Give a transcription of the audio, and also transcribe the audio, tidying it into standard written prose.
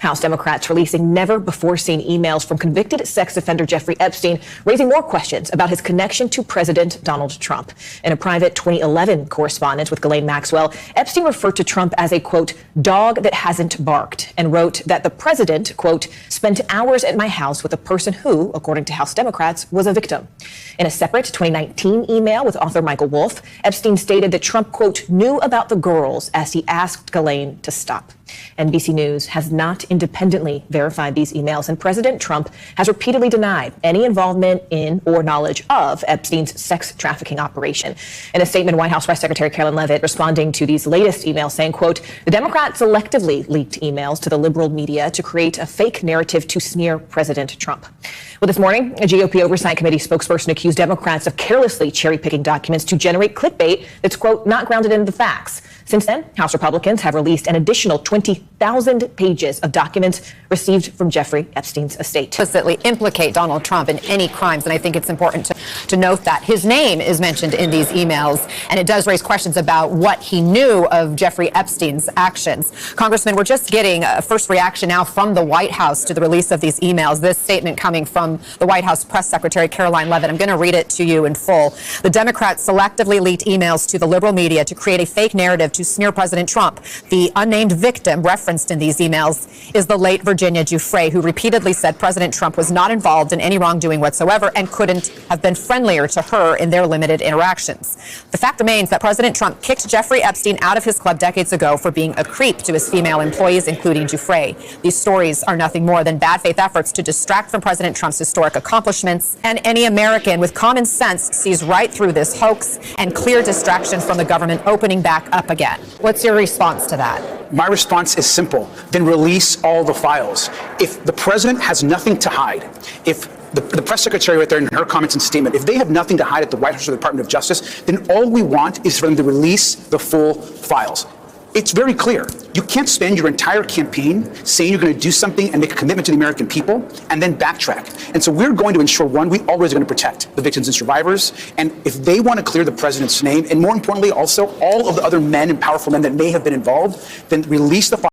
House Democrats releasing never-before-seen emails from convicted sex offender Jeffrey Epstein, raising more questions about his connection to President Donald Trump. In a private 2011 correspondence with Ghislaine Maxwell, Epstein referred to Trump as a, quote, dog that hasn't barked, and wrote that the president, quote, spent hours at my house with a person who, according to House Democrats, was a victim. In a separate 2019 email with author Michael Wolff, Epstein stated that Trump, quote, knew about the girls as he asked Ghislaine to stop. NBC News has not independently verified these emails, and President Trump has repeatedly denied any involvement in or knowledge of Epstein's sex trafficking operation. In a statement, White House Press Secretary Carolyn Leavitt responding to these latest emails saying, quote, the Democrats selectively leaked emails to the liberal media to create a fake narrative to smear President Trump. Well, this morning, a GOP Oversight Committee spokesperson accused Democrats of carelessly cherry-picking documents to generate clickbait that's, quote, not grounded in the facts. Since then, House Republicans have released an additional 20,000 pages of documents received from Jeffrey Epstein's estate. Explicitly implicate Donald Trump in any crimes, and I think it's important to note that his name is mentioned in these emails, and it does raise questions about what he knew of Jeffrey Epstein's actions. Congressman, we're just getting a first reaction now from the White House to the release of these emails. This statement coming from the White House Press Secretary Caroline Leavitt. I'm going to read it to you in full. The Democrats selectively leaked emails to the liberal media to create a fake narrative to smear President Trump. The unnamed victim referenced in these emails is the late Virginia Giuffre, who repeatedly said President Trump was not involved in any wrongdoing whatsoever and couldn't have been friendlier to her in their limited interactions. The fact remains that President Trump kicked Jeffrey Epstein out of his club decades ago for being a creep to his female employees, including Giuffre. These stories are nothing more than bad faith efforts to distract from President Trump's historic accomplishments, and any American with common sense sees right through this hoax and clear distraction from the government opening back up again. What's your response to that? My response is simple. Then release all the files. If the president has nothing to hide, if the press secretary right there in her comments and statement, if they have nothing to hide at the White House or the Department of Justice, then all we want is for them to release the full files. It's very clear. You can't spend your entire campaign saying you're going to do something and make a commitment to the American people and then backtrack. And so we're going to ensure, one, we always are going to protect the victims and survivors. And if they want to clear the president's name, and more importantly, also all of the other men and powerful men that may have been involved, then release the